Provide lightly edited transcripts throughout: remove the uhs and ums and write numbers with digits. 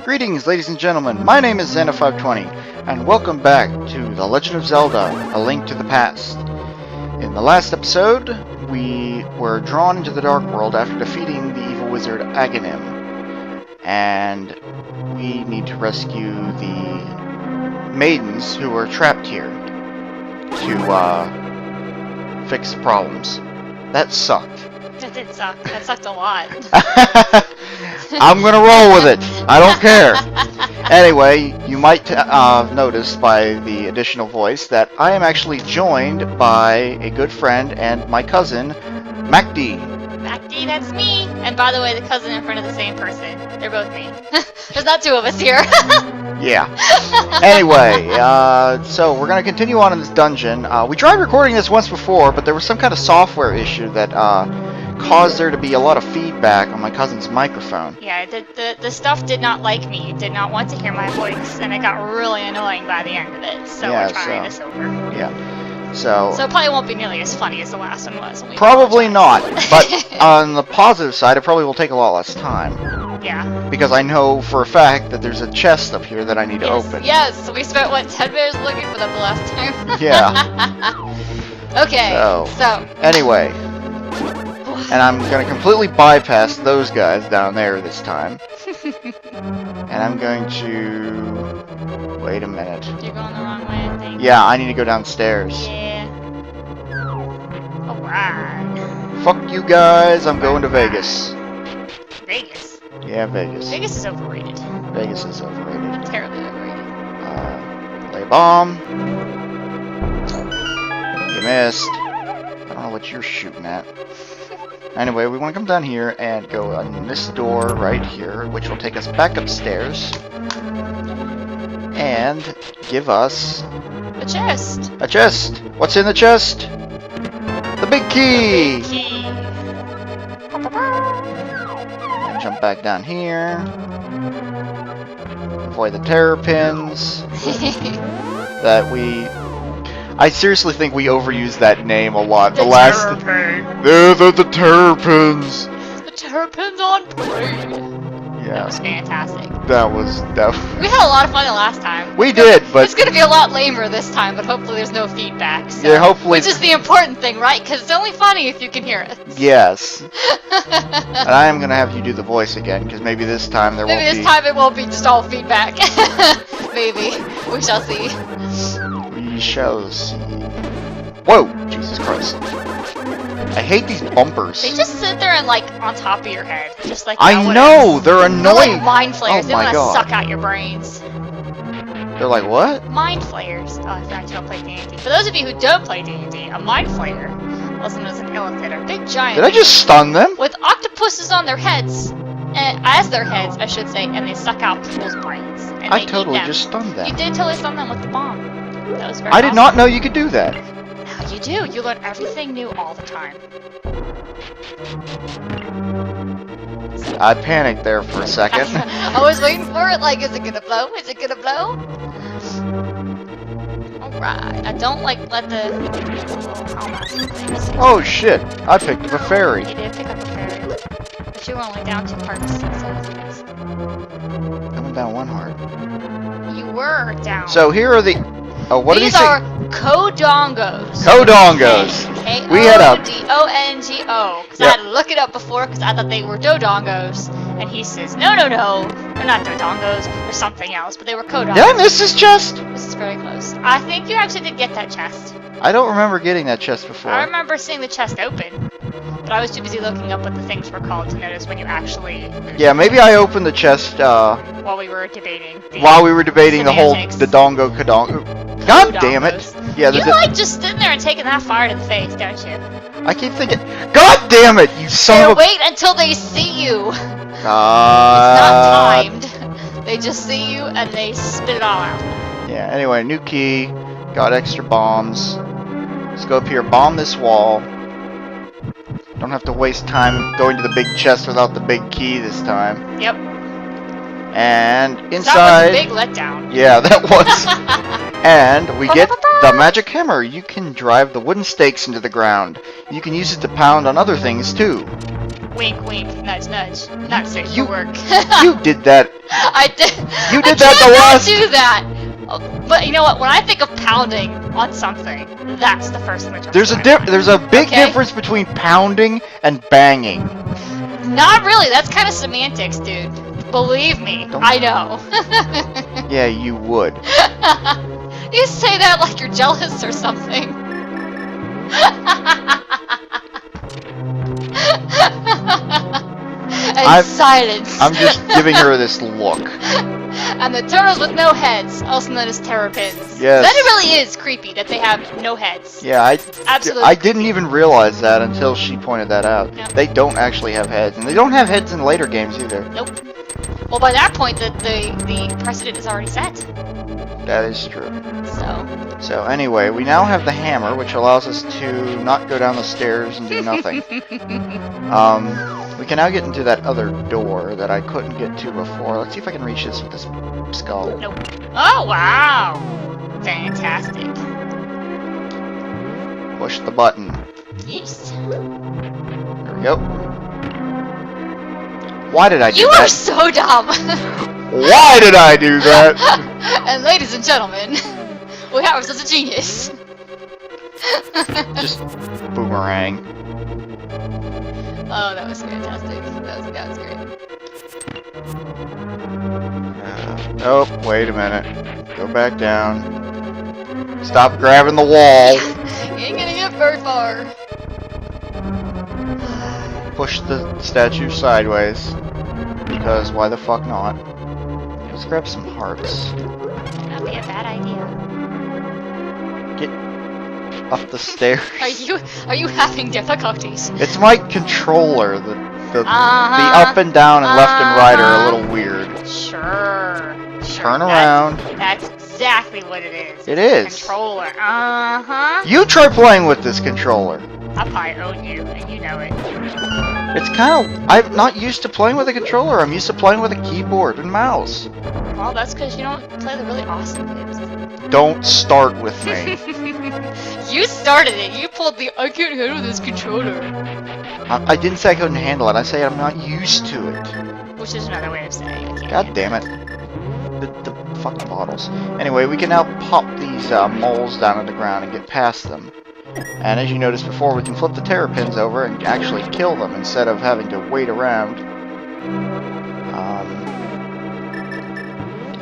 Greetings, ladies and gentlemen. My name is Xena520, and welcome back to The Legend of Zelda: A Link to the Past. In the last episode, we were drawn into the Dark World after defeating the evil wizard Aghanim, and we need to rescue the maidens who were trapped here to fix the problems. That sucked. That did suck. That sucked a lot. I'm gonna roll with it. I don't care. Anyway, you might notice by the additional voice that I am actually joined by a good friend and my cousin, MacD. MacD, that's me. And by the way, the cousin in front of the same person. They're both me. There's not two of us here. Yeah. Anyway, so we're gonna continue on in this dungeon. We tried recording this once before, but there was some kind of software issue that caused there to be a lot of feedback on my cousin's microphone. Yeah, the stuff did not like me, did not want to hear my voice, and it got really annoying by the end of it, so Yeah, we're trying this over. Yeah. So it probably won't be nearly as funny as the last one was. Probably not, but on the positive side, it probably will take a lot less time. Yeah. Because I know for a fact that there's a chest up here that I need to open. Yes, we spent, what, 10 minutes looking for them the last time? Yeah. Okay, so... Anyway. And I'm going to completely bypass those guys down there this time. And I'm going to... Wait a minute. You're going the wrong way, I think. Yeah, I need to go downstairs. Yeah. Alright. Fuck you guys, I'm going to Vegas. Vegas? Yeah, Vegas. Vegas is overrated. Vegas is overrated. Terribly overrated. Lay a bomb. You missed. I don't know what you're shooting at. Anyway, we want to come down here and go on this door right here, which will take us back upstairs. And give us... a chest. A chest! What's in the chest? The big key! The big key. Jump back down here. Avoid the terrapins. That we... I seriously think we overused that name a lot. The terrapins. The terrapins on parade. Yeah. That was fantastic. That was... We had a lot of fun the last time. We did, but... It's gonna be a lot lamer this time, but hopefully there's no feedback. So. Yeah, hopefully... Which is the important thing, right? Because it's only funny if you can hear it. Yes. And I am gonna have you do the voice again, because maybe this time there won't be... Maybe this time it won't be just all feedback. Maybe. We shall see. We shall see. Whoa! Jesus Christ. I hate these bumpers. They just sit there and, like, on top of your head. Just like I know! They're annoying! They're like mind flayers. Oh They my want to God. suck out your brains. They're like, what? Mind flayers. Oh, I forgot you don't play D&D. For those of you who don't play D&D, a mind flayer, also known as an illithid, are big giant... Did I just stun them? With octopuses on their heads. As their heads, I should say, and they suck out people's brains. And I totally just stunned them. You did totally stun them with the bomb. That was very I did not know you could do that. Now you do. You learn everything new all the time. I panicked there for a second. I was waiting for it, like, is it gonna blow? Is it gonna blow? Alright. I don't, like, let the... Oh shit, I picked up a fairy. You did pick up a fairy. But you were only down 2 hearts, so that's nice. I went down 1 heart. You were down. So here are the... Oh, what did he say? These are Kodongos. Kodongos. Kodongo. Because I had to look it up before because I thought they were Dodongos. And he says, no, they're not Dodongos. They're something else, but they were Kodongos. Did I miss this chest? This is very close. I think you actually did get that chest. I don't remember getting that chest before. I remember seeing the chest open. But I was too busy looking up what the things were called to notice when you actually... Yeah, maybe I opened the chest, while we were debating. the whole Dodongo Kodongo... God damn it! Yeah, you like just sitting there and taking that fire to the face, don't you? I keep thinking, God damn it, you son of a... Wait until they see you! It's not timed. They just see you and they spit it all out. Yeah, anyway, new key. Got extra bombs. Let's go up here, bomb this wall. Don't have to waste time going to the big chest without the big key this time. Yep. And That was inside... a big letdown. Yeah, that was. And we get the magic hammer. You can drive the wooden stakes into the ground. You can use it to pound on other things too. Wink, wink, nudge, nudge. Not safe for work. You did that. I did. You did that the last. I do that. But you know what? When I think of pounding on something, that's the first thing that jumps There's to a my mind. there's a big difference between pounding and banging. Not really. That's kind of semantics, dude. Believe me, I know. Yeah, you would. You say that like you're jealous or something. And silence. I'm just giving her this look. And the turtles with no heads, also known as terrapins. Yes. That it really is creepy that they have no heads. Yeah, Absolutely. I didn't even realize that until she pointed that out. Yep. They don't actually have heads, and they don't have heads in later games either. Nope. Well, by that point, the precedent is already set. That is true. So anyway, we now have the hammer, which allows us to not go down the stairs and do nothing. We can now get into that other door that I couldn't get to before. Let's see if I can reach this with this skull. Nope. Oh, wow. Fantastic. Push the button. Yes. There we go. Why did I do You that? are so dumb. Why did I do that? And ladies and gentlemen, we have such a genius. Just boomerang. Oh, that was fantastic. That was great. Oh, wait a minute. Go back down. Stop grabbing the wall. You ain't gonna get very far. Push the statue sideways. Because why the fuck not? Let's grab some hearts. That'd be a bad idea. Get up the stairs. Are you having difficulties? It's my controller. The up and down and left and right are a little weird. Sure. Turn around. That's exactly what it is. It is. Controller. Uh-huh. You try playing with this controller. I probably own you, and you know it. It's kind of... I'm not used to playing with a controller. I'm used to playing with a keyboard and mouse. Well, that's because you don't play the really awesome games. Don't start with me. You started it. You pulled the I can't handle this controller. I didn't say I couldn't handle it. I say I'm not used to it. Which is another way of saying I can't. God damn it. The fucking bottles. Anyway, we can now pop these moles down to the ground and get past them. And as you noticed before, we can flip the terrapins over and actually kill them instead of having to wait around.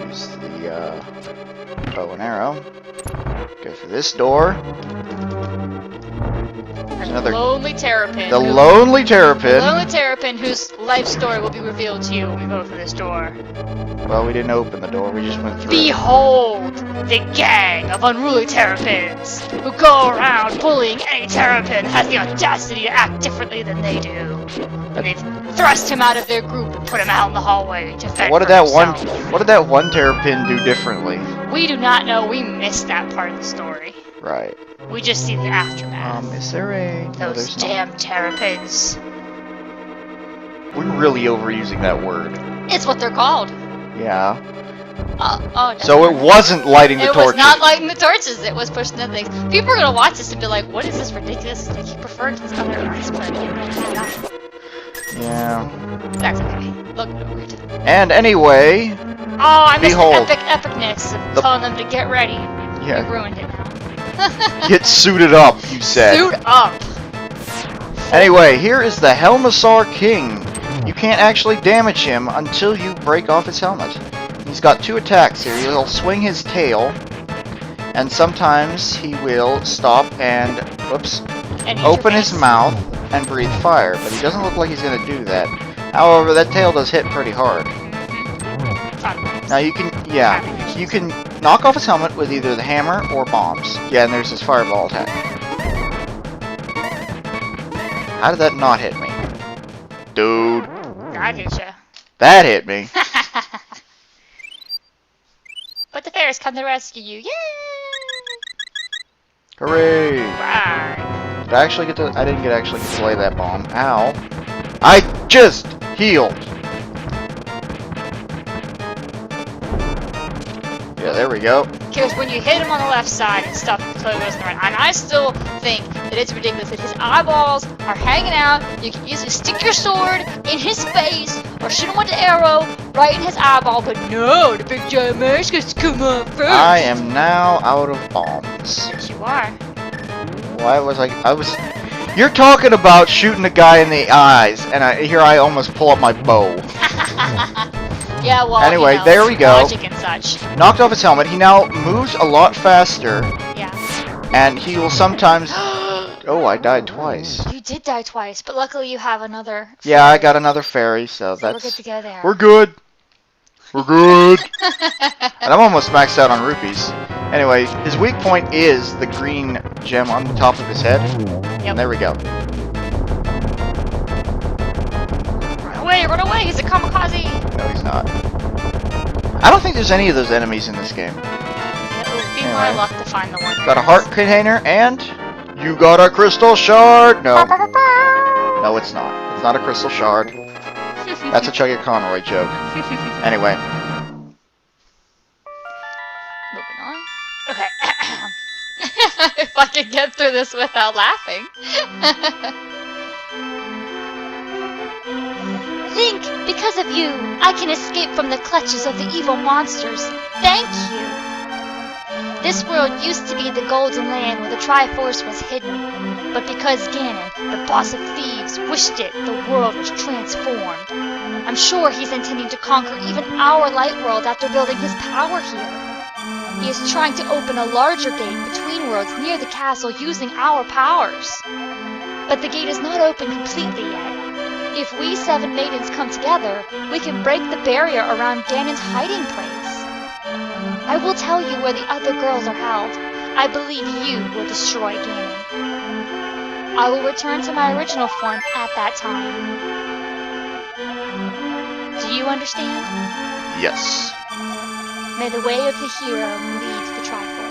Use the bow and arrow. Go through this door. There's another... Lonely terrapin. The lonely terrapin. Lonely terrapin whose life story will be revealed to you when we go through this door. Well, we didn't open the door, we just went through it. Behold the gang of unruly terrapins who go around bullying any terrapin who has the audacity to act differently than they do. And they've thrust him out of their group and put him out in the hallway to fend What did for that himself. What did that one terrapin do differently? We do not know. We missed that part of the story. Right. We just see the aftermath. Is there a... No, Those damn terrapins. We're really overusing that word. It's what they're called. Yeah. Oh, so it wasn't lighting the torches. It was not lighting the torches. It was pushing the things. People are gonna watch this and be like, "What is this ridiculous?" They keep referring to this other ice planet. Yeah. That's okay. Look over it. And anyway. Oh, I missed behold, the epicness of telling them to get ready. Yeah. You ruined it now. Get suited up, you said. Suit up. Anyway, here is the Helmasaur King. You can't actually damage him until you break off his helmet. He's got two attacks here. He'll swing his tail, and sometimes he will stop and, whoops, open his mouth and breathe fire. But he doesn't look like he's going to do that. However, that tail does hit pretty hard. Now you can, you can knock off his helmet with either the hammer or bombs. Yeah, and there's his fireball attack. How did that not hit me? Dude. That hit ya. That hit me. But the fairies come to rescue you. Yay! Hooray! Right. Did I actually get to... I didn't actually get to lay that bomb. Ow. I just healed. There we go. Because when you hit him on the left side and stuff totally goes in the right. And I still think that it's ridiculous that his eyeballs are hanging out. You can easily stick your sword in his face or shoot him with the arrow right in his eyeball. But no, the big giant mask has to come up first. I am now out of bombs. Yes, you are. Why was I was... You're talking about shooting the guy in the eyes, and here I almost pull up my bow. Yeah, well, anyway, you know, there we go. Logic and such. Knocked off his helmet. He now moves a lot faster, Yeah. and he will sometimes... Oh, I died twice. You did die twice, but luckily you have another. Yeah, I got another fairy, so So we're that's... good to go there. We're good. We're good. And I'm almost maxed out on rupees. Anyway, his weak point is the green gem on the top of his head. Yep. And there we go. Run away, he's a kamikaze! No, he's not. I don't think there's any of those enemies in this game. It would be my Anyway. luck to find the one. Got a heart container, and... You got a crystal shard! No. No, it's not. It's not a crystal shard. That's a Chugga Conroy joke. Anyway. Moving on. Okay. If I can get through this without laughing. Link, because of you, I can escape from the clutches of the evil monsters. Thank you. This world used to be the Golden Land where the Triforce was hidden. But because Ganon, the boss of thieves, wished it, the world was transformed. I'm sure he's intending to conquer even our light world after building his power here. He is trying to open a larger gate between worlds near the castle using our powers. But the gate is not open completely yet. If we 7 maidens come together, we can break the barrier around Ganon's hiding place. I will tell you where the other girls are held. I believe you will destroy Ganon. I will return to my original form at that time. Do you understand? Yes. May the way of the hero lead the Triforce.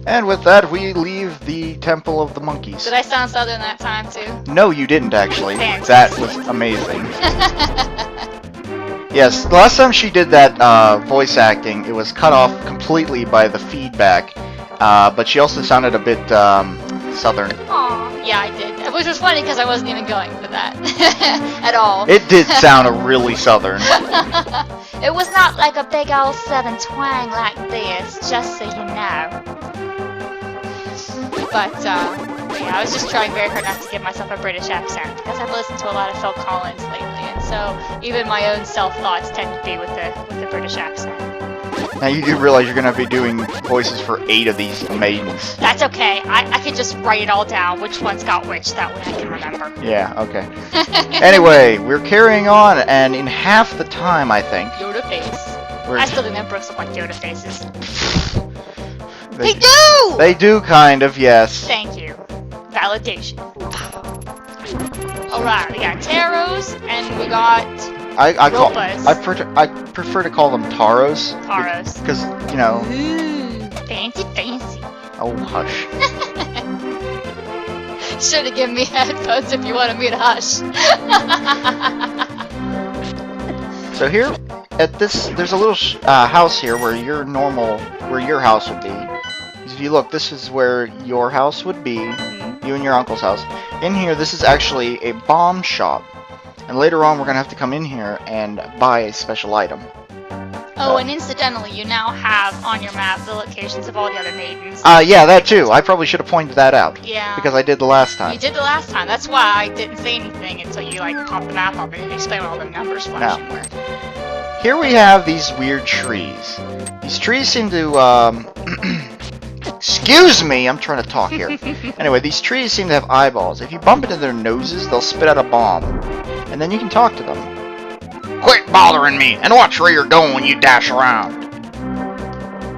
And with that, we leave the Temple of the Monkeys. Did I sound southern that time too? No, you didn't actually. Fantastic. That was amazing. Yes, the last time she did that voice acting, it was cut off completely by the feedback. But she also sounded a bit southern. Aw, yeah, I did. Which was funny because I wasn't even going for that at all. It did sound really southern. It was not like a big old southern twang like this, just so you know. But yeah, I was just trying very hard not to give myself a British accent because I've listened to a lot of Phil Collins lately, and so even my own self-thoughts tend to be with the British accent. Now you do realize you're going to be doing voices for 8 of these maidens. That's okay. I can just write it all down, which one's got which, that way I can remember. Yeah, okay. Anyway, we're carrying on, and in half the time, I think... Yoda face. We're... I still think that brooks look like Yoda faces. They do! They do, kind of, yes. Thank you. Validation. Alright, we got taros, and we got... I prefer to call them taros. Taros. Because, you know... Ooh, fancy, fancy. Oh, hush. Should have given me headphones if you wanted me to hush. So here, at this, there's a little house here where your house would be. If you look, this is where your house would be, you and your uncle's house. In here, this is actually a bomb shop. And later on, we're going to have to come in here and buy a special item. Oh, and incidentally, you now have on your map the locations of all the other maidens. Yeah, that too. I probably should have pointed that out. Yeah. Because I did the last time. You did the last time. That's why I didn't say anything until you, like, popped the map up and explained what all the numbers flashing were. Here we have these weird trees. These trees seem to, Excuse me, I'm trying to talk here. Anyway, these trees seem to have eyeballs. If you bump into their noses, they'll spit out a bomb. And then you can talk to them. Quit bothering me, and watch where you're going when you dash around.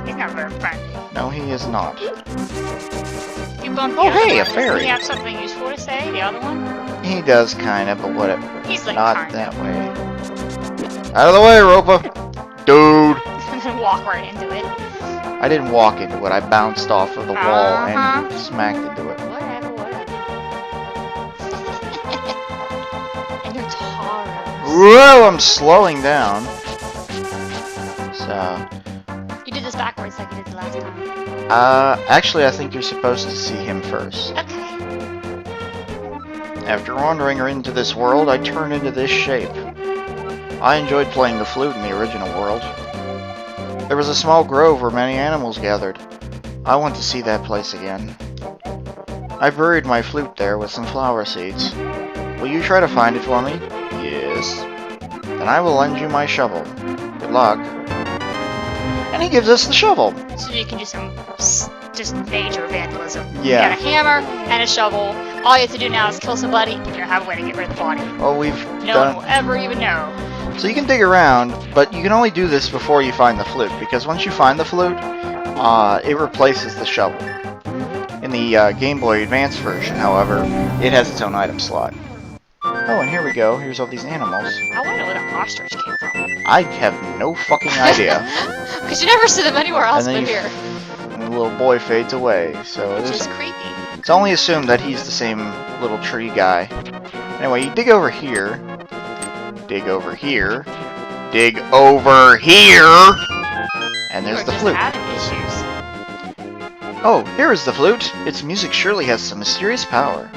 He's not very friendly. No, he is not. You bump the Oh, other hey, a one. fairy. Does he have something useful to say, the other one? He does kind of, but whatever. He's like not kind that of. way. Out of the way, Ropa. Dude. And then walk right into it. I didn't walk into it. I bounced off of the wall and smacked into it. Whatever. And you're Whoa, I'm slowing down. So... You did this backwards like you did the last time. Actually, I think you're supposed to see him first. Okay. After wandering into this world, I turned into this shape. I enjoyed playing the flute in the original world. There was a small grove where many animals gathered. I want to see that place again. I buried my flute there with some flower seeds. Will you try to find it for me? Yes. Then I will lend you my shovel. Good luck. And he gives us the shovel. So you can do some just major vandalism. Yeah. You got a hammer and a shovel. All you have to do now is kill somebody, and you have a way to get rid of the body. Well, we've No one will ever even know. So you can dig around, but you can only do this before you find the flute, because once you find the flute, it replaces the shovel. In the Game Boy Advance version, however, it has its own item slot. Oh, and here we go. Here's all these animals. I want to know where that ostrich came from. I have no fucking idea. Because you never see them anywhere else And but then here. And the little boy fades away, so Which it's is creepy. only assumed that he's the same little tree guy. Anyway, you dig over here. Dig over here. Dig over here! And there's the flute. Having issues. Oh, here is the flute. Its music surely has some mysterious power.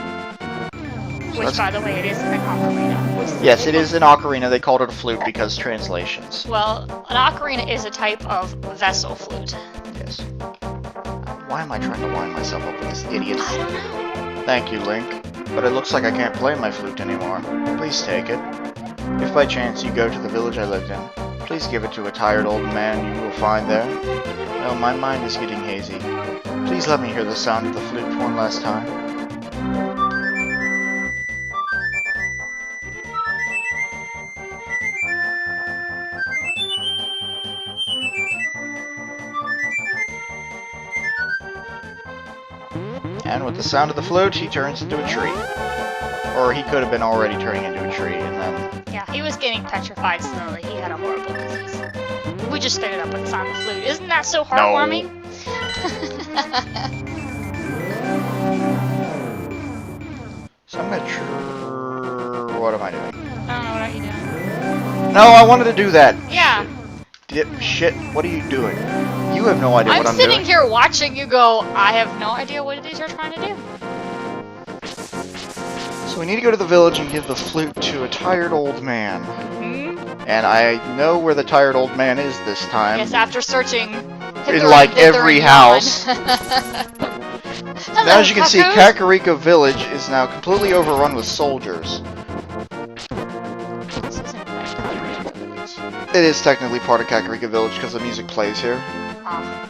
Which, by the way, it is an ocarina. Yes, it is an ocarina. They called it a flute because translations. Well, an ocarina is a type of vessel flute. Yes. Why am I trying to wind myself up with this idiot? I don't know. Thank you, Link. But it looks like I can't play my flute anymore. Please take it. If by chance you go to the village I lived in, please give it to a tired old man you will find there. Well, my mind is getting hazy. Please let me hear the sound of the flute one last time. And with the sound of the flute, he turns into a tree. Or he could have been already turning into a tree, and then... Yeah, he was getting petrified slowly. He had a horrible disease. We just figured up with the sound of the flute. Isn't that so heartwarming? So I'm not sure... What am I doing? I don't know, what are you doing? No, I wanted to do that! Yeah. Shit, what are you doing? You have no idea what I'm doing. I'm sitting here watching you go, I have no idea what it is you're trying to do. So we need to go to the village and give the flute to a tired old man. Mm-hmm. And I know where the tired old man is this time. Yes, after searching in like every house. Now as you can see, Kakariko Village is now completely overrun with soldiers. This isn't quite Kakariko Village. It is technically part of Kakariko Village because the music plays here. Ah.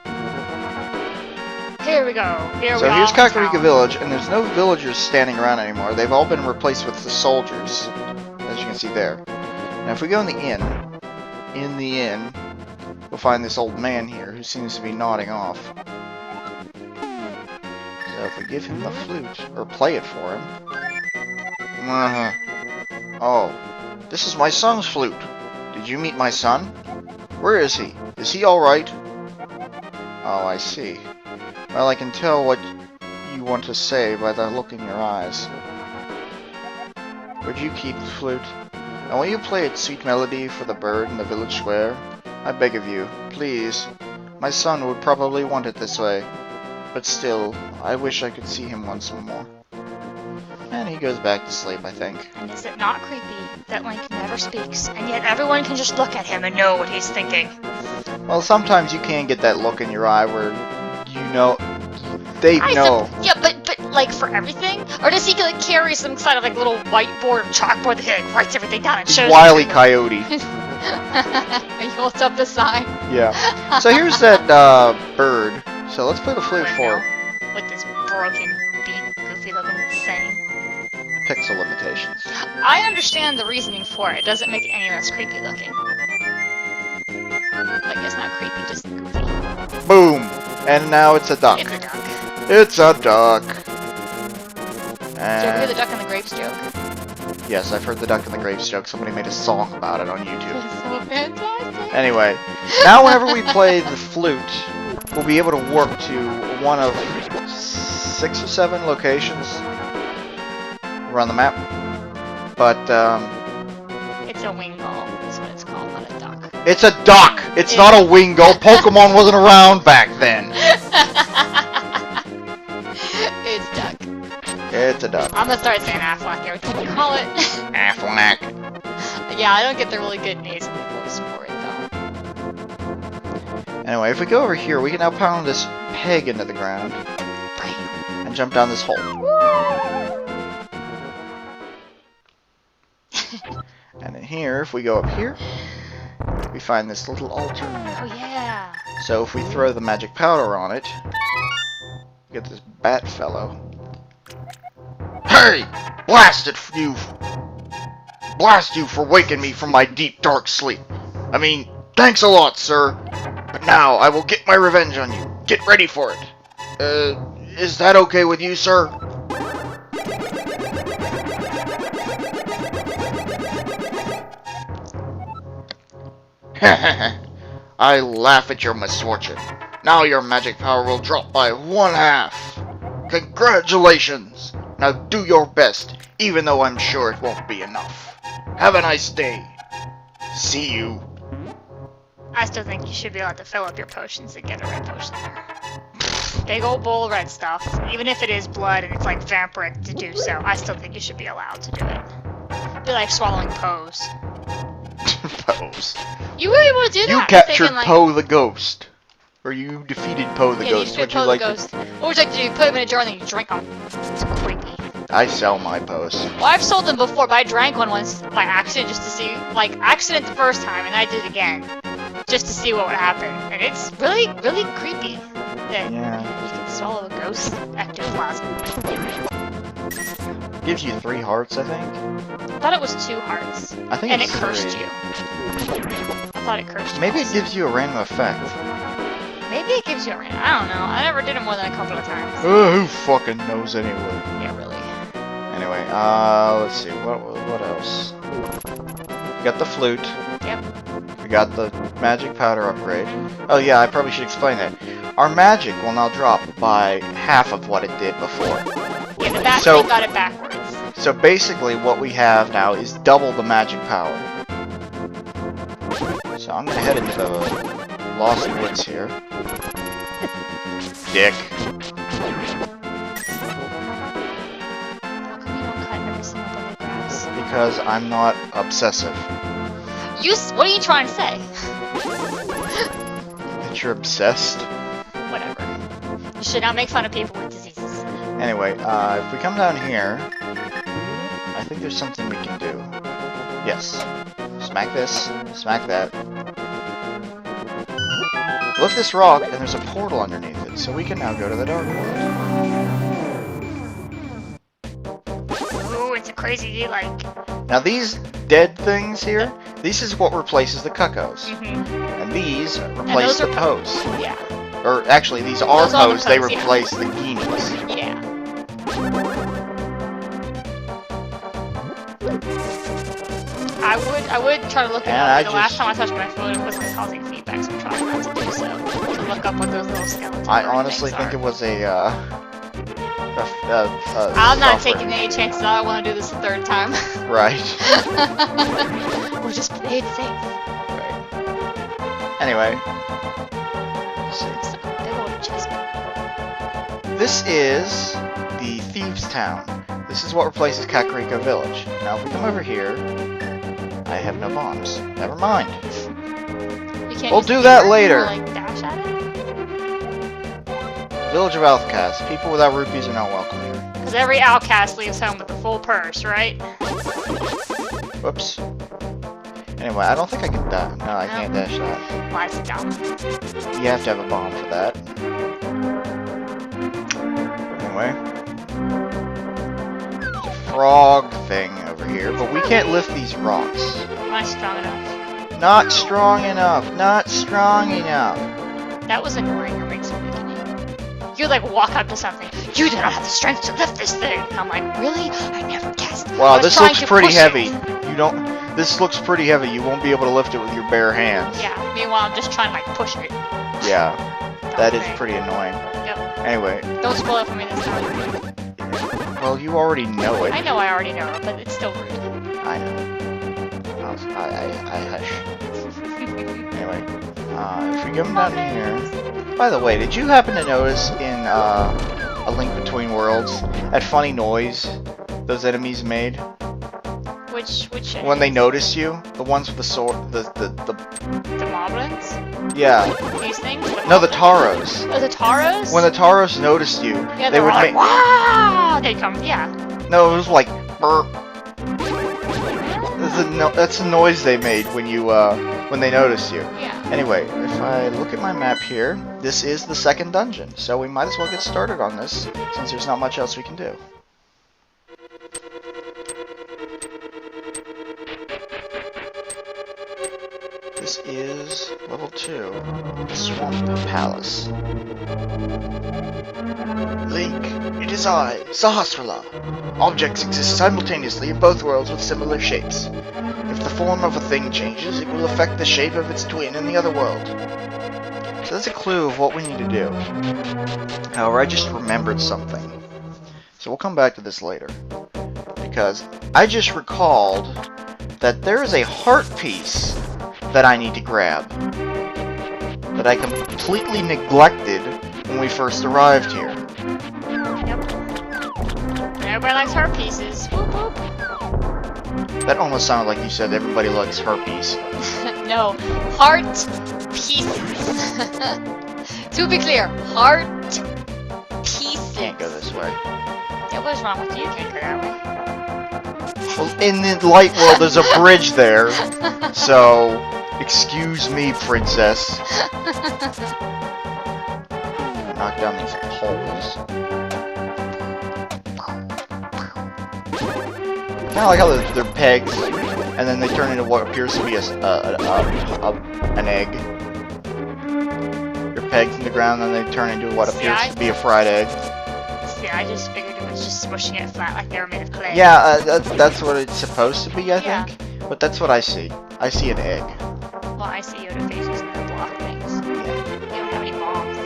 Here we go. So here's Kakariko Village, and there's no villagers standing around anymore. They've all been replaced with the soldiers, as you can see there. Now if we go in the inn, we'll find this old man here who seems to be nodding off. So if we give him the flute, or play it for him... Oh, this is my son's flute. Did you meet my son? Where is he? Is he alright? Oh, I see. Well, I can tell what you want to say by the look in your eyes. Would you keep the flute? And will you play its sweet melody for the bird in the village square? I beg of you, please. My son would probably want it this way. But still, I wish I could see him once more. And he goes back to sleep, I think. And is it not creepy that Link never speaks, and yet everyone can just look at him and know what he's thinking? Well, sometimes you can get that look in your eye where you know... They know. Yeah, but like for everything? Or does he like carry some kind of like little whiteboard or chalkboard that he like writes everything down and shows Wile E. Coyote. He holds up the sign. Yeah. So here's that bird. So let's play the flute for him. With this broken, beat, goofy looking thing. Pixel limitations. I understand the reasoning for it. It doesn't make it any less creepy looking. Like it's not creepy, just goofy. Boom! And now it's a duck. It's a duck. It's a duck. Did you ever hear the duck and the grapes joke? Yes, I've heard the duck and the grapes joke. Somebody made a song about it on YouTube. It's so fantastic. Anyway, now whenever we play the flute, we'll be able to warp to one of 6 or 7 locations around the map. But, it's It's a wing gull. That's what it's called, not a duck. It's a duck! It's not a wing gull. Pokemon wasn't around back then. It's duck. It's a duck. I'm gonna start saying Aflac every time you call it. Aflac. Yeah, I don't get the really good names for it, though. Anyway, if we go over here, we can now pound this peg into the ground. And jump down this hole. And then here, if we go up here, we find this little altar. Oh, yeah. So if we throw the magic powder on it, we get this bat fellow. Hey! Blast you for waking me from my deep, dark sleep. I mean, thanks a lot, sir. But now I will get my revenge on you. Get ready for it. Is that okay with you, sir? I laugh at your misfortune. Now your magic power will drop by 1/2. Congratulations! Now do your best, even though I'm sure it won't be enough. Have a nice day. See you. I still think you should be allowed to fill up your potions and get a red potion there. Big old bowl of red stuff. Even if it is blood and it's like vampiric to do so, I still think you should be allowed to do it. Be like swallowing Pose. Pose. You really want to do that? You captured Poe the Ghost. Or you defeated Poe the Ghost. Would you like Ghost. What would you like to do? You put them in a jar and then you drink them. It's creepy. I sell my Poes. Well, I've sold them before, but I drank one once by accident just to see, like, accident the first time, and I did it again. Just to see what would happen. And it's really, really creepy that you can swallow a ghost ectoplasm. Gives you 3 hearts, I think. I thought it was 2 hearts. I think and it's it cursed 3. you. I thought it cursed you. Maybe it gives you a random effect. Maybe it gives you a random. I don't know. I never did it more than a couple of times. Who fucking knows anyway? Yeah, really. Anyway, let's see. What else? We got the flute. Yep. We got the magic powder upgrade. Oh yeah, I probably should explain that. Our magic will now drop by 1/2 of what it did before. Yeah, the back thing got it backwards. So basically what we have now is double the magic power. So I'm gonna head into the Lost Woods here. Dick. How come you don't cut every single blade of grass? Because I'm not obsessive. What are you trying to say? That you're obsessed? Whatever. You should not make fun of people with diseases. Anyway, if we come down here, I think there's something we can do. Yes. Smack this, smack that. Lift this rock, and there's a portal underneath it, so we can now go to the Dark World. Ooh, it's a crazy, like... Now these dead things here, this is what replaces the cuckoos. Mm-hmm. And these replace the Poes. Yeah. Or actually, these are Those are the Poes, they Poes, yeah. replace the Guineas. Yeah. I would try to look it up. The last time I touched my phone, it wasn't causing feedback, so I'm trying not to do so. To look up what those little skeletons I honestly think it was a I'm not taking any chances. I don't want to do this a 3rd time. Right. We'll just play it safe. Right. Anyway. Let's see. It's like a big old chest. This is the Thieves' Town. This is what replaces Kakariko Village. Now if we come over here, I have no bombs. Never mind. We'll do that later. Like, dash at it? Village of Outcasts. People without rupees are not welcome here. Because every outcast leaves home with a full purse, right? Whoops. Anyway, I don't think I can dash. No, I can't dash that. Well, that's dumb. You have to have a bomb for that. Anyway. There's a frog thing over here, but we can't lift these rocks. Not strong enough. Not strong enough. Not strong enough. That was annoying. It makes me beginning. You like walk up to something. You do not have the strength to lift this thing. I'm like, really? I never guessed. Wow, this looks pretty heavy. You don't. This looks pretty heavy. You won't be able to lift it with your bare hands. Yeah. Meanwhile, I'm just trying to like push it. Yeah. That is pretty annoying. Yep. Anyway. Don't spoil it for me this time. Well, you already know it. I know I already know it, but it's still rude. I know. I hush. Anyway, if we come down here... By the way, did you happen to notice in A Link Between Worlds that funny noise those enemies made? Which When they notice you? The ones with the sword... The moblins? Yeah. These things? No, the Taros. Oh, the Taros? When the Taros noticed you, yeah, they would like, make... wow! They'd come, yeah. No, it was like... Burp. That's the noise they made when you, when they noticed you. Yeah. Anyway, if I look at my map here, this is the second dungeon, so we might as well get started on this, since there's not much else we can do. This is level 2, the Swamp Palace. Link, it is I, Sahasrara. Objects exist simultaneously in both worlds with similar shapes. If the form of a thing changes, it will affect the shape of its twin in the other world. So that's a clue of what we need to do. However, I just remembered something. So we'll come back to this later. Because I just recalled that there is a heart piece that I need to grab. That I completely neglected when we first arrived here. Yep. Everybody likes heart pieces. Whoop whoop. That almost sounded like you said everybody likes herpes. No, heart pieces. To be clear, heart pieces. Can't go this way. Yeah, what's wrong with you? You can't go that way. Well, in the light world, there's a bridge there. So, excuse me, princess. Knock down these poles. Kind of like how they're pegs, and then they turn into what appears to be an egg. They're pegged in the ground, and then they turn into what appears to be a fried egg. See, I just figured it was just smushing it flat like they were made of clay. Yeah, that's what it's supposed to be, I Yeah. think. But that's what I see. I see an egg. Well, I see Yoda faces and they block things. Yeah. They don't have any bombs.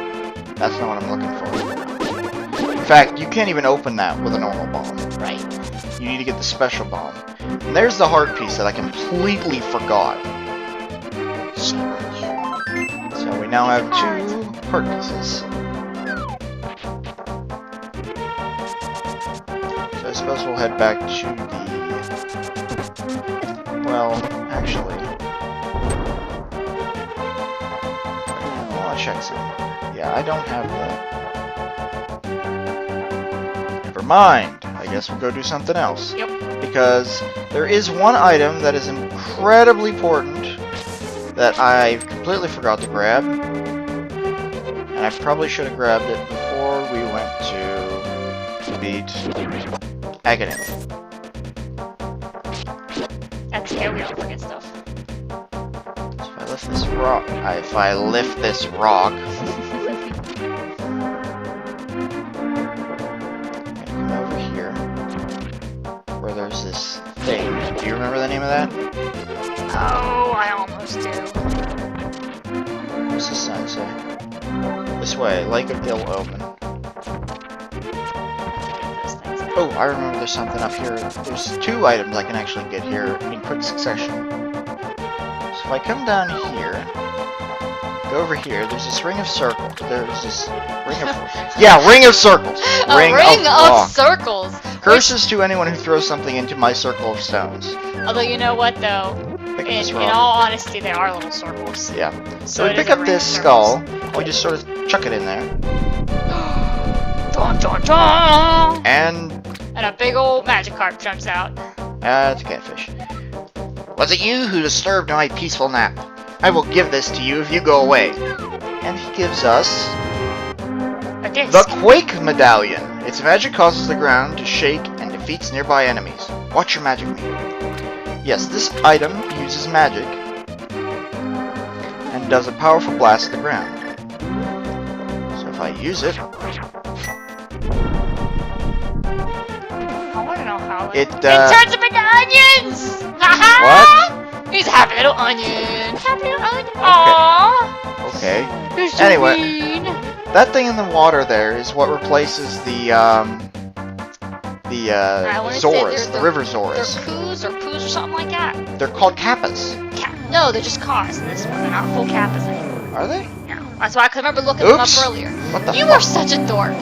That's not what I'm looking for. In fact, you can't even open that with a normal bomb. Right. You need to get the special bomb. And there's the heart piece that I completely forgot. So we now have 2 heart pieces. So I suppose we'll head back to the... Well, actually... I want to check something. Yeah, I don't have that. Never mind. I guess we'll go do something else. Yep. Because there is one item that is incredibly important that I completely forgot to grab. And I probably should have grabbed it before we went to beat Aghanim. That's how we don't forget stuff. So if I lift this rock... if I lift this rock... over here, where there's this thing. Do you remember the name of that? Oh, I almost do. What's the sign say? This way, Lake of Ill Omen. Those things. Oh, I remember there's something up here. There's 2 items I can actually get here in quick succession. So if I come down here, go over here, there's this ring of circles. There's this ring of... yeah, ring of circles! A ring of circles! Curses to anyone who throws something into my circle of stones. Although, you know what, though? In all honesty, they are little circles. Yeah. So we it pick is a up ring this of skull, circles. we just sort of chuck it in there. Dun, dun, dun! And... And a big old magic carp jumps out. it's a catfish. Was it you who disturbed my peaceful nap? I will give this to you if you go away. And he gives us... A disc. the Quake Medallion. Its magic causes the ground to shake and defeats nearby enemies. Watch your magic meter. Yes, this item uses magic and does a powerful blast to the ground. So if I use it, I want to know how it turns them into onions! What? He's a happy little onion. Happy little onion. Aww. Okay. You're so Anyway. mean. That thing in the water there is what replaces the the I wanna say Zoras, the river They're Zoras. coos or poos or something like that. They're called kappas. No, they're just cars in this one. They're not full kappas anymore. Are they? No. That's why I remember looking them up Oops. earlier. What the You fuck? are such a dork.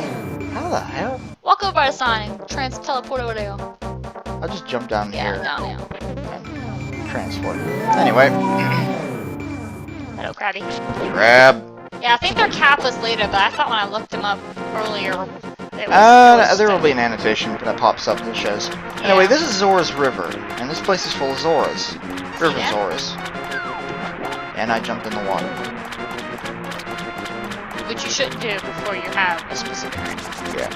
How the hell? Walk over by the sign. Teleport over there. I'll just jump down Yeah, here down there. and transport. Anyway, Hello, Krabby. grab. Yeah, I think they're kappas later, but I thought when I looked them up earlier, it was There will be an annotation that pops up that shows. Anyway, Yeah. this is Zora's River, and this place is full of Zoras. River Yeah. Zoras. And I jumped in the water. Which you shouldn't do before you have a specific rank. Yeah.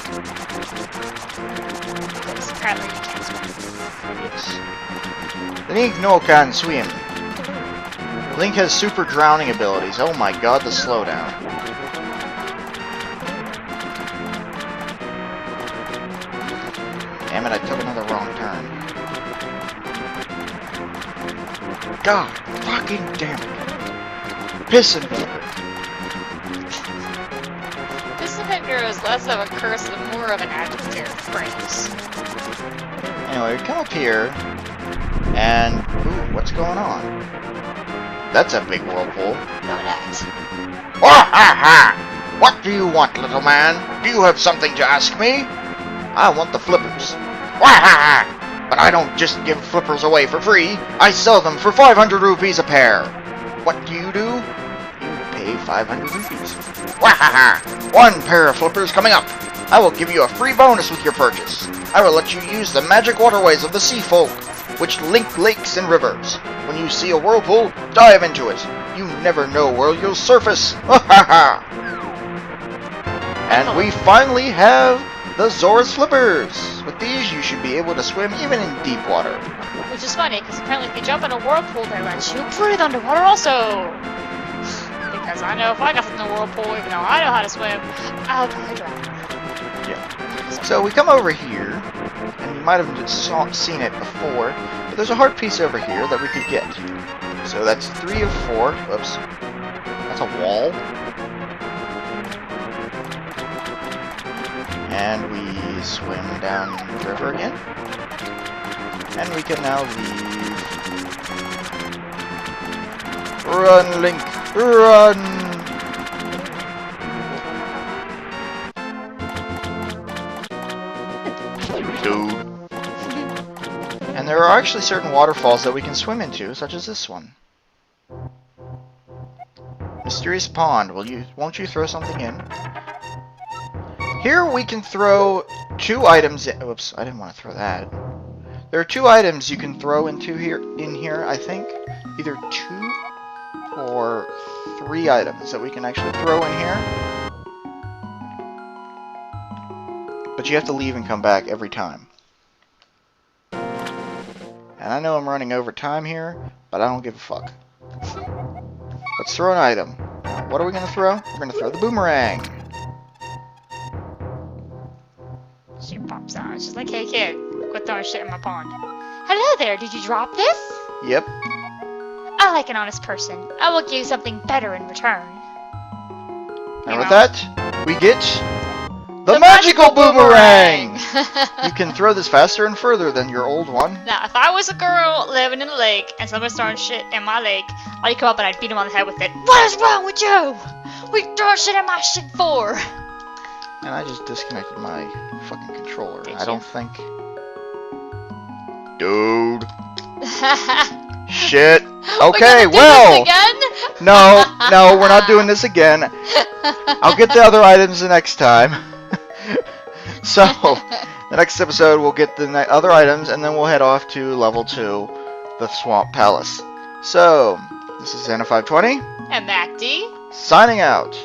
Because apparently you can't swim. Yes. Link no can swim. Link has super drowning abilities. Oh my god, the slowdown. Damn it, I took another wrong turn. God fucking damn it. Pissing me. Dissipator is less of a curse and more of an adjective phrase. Anyway, we come up here, and ooh, what's going on? That's a big whirlpool. No, that. What do you want, little man? Do you have something to ask me? I want the flippers. But I don't just give flippers away for free. I sell them for 500 rupees a pair. What do? You pay 500 rupees. One pair of flippers coming up. I will give you a free bonus with your purchase. I will let you use the magic waterways of the sea folk, which link lakes and rivers. When you see a whirlpool, dive into it. You never know where you'll surface. And we finally have the Zora's Flippers. With these, you should be able to swim even in deep water. Which is funny, because apparently if you jump in a whirlpool, they let you breathe underwater also. Because I know if I got in the whirlpool, even though I know how to swim, I'll probably drown. Yeah. So we come over here, and you might have just seen it before, but there's a heart piece over here that we could get. So that's 3 of 4. Whoops. That's a wall. And we swim down the river again. And we can now leave. Run, Link! Run! Dude. And there are actually certain waterfalls that we can swim into, such as this one. Mysterious pond. Won't you throw something in? Here we can throw 2 items in. Whoops, I didn't want to throw that. There are 2 items you can throw in here, I think. Either 2 or 3 items that we can actually throw in here. But you have to leave and come back every time. And I know I'm running over time here, but I don't give a fuck. Let's throw an item. What are we going to throw? We're going to throw the boomerang. She pops out. She's like, hey kid, quit throwing shit in my pond. Hello there, did you drop this? Yep. I like an honest person. I will give you something better in return. And with that, we get the magical boomerang! You can throw this faster and further than your old one. Now, if I was a girl living in a lake and someone's throwing shit in my lake, I'd come up and I'd beat him on the head with it. What is wrong with you? What you throwing shit in my shit for? And I just disconnected my fucking controller. Did I don't you? think... Dude. Shit. Okay, well... Again? No, we're not doing this again. I'll get the other items the next time. So, the next episode we'll get the other items, and then we'll head off to level 2, the Swamp Palace. So, this is Xena520. And MacD. Signing out.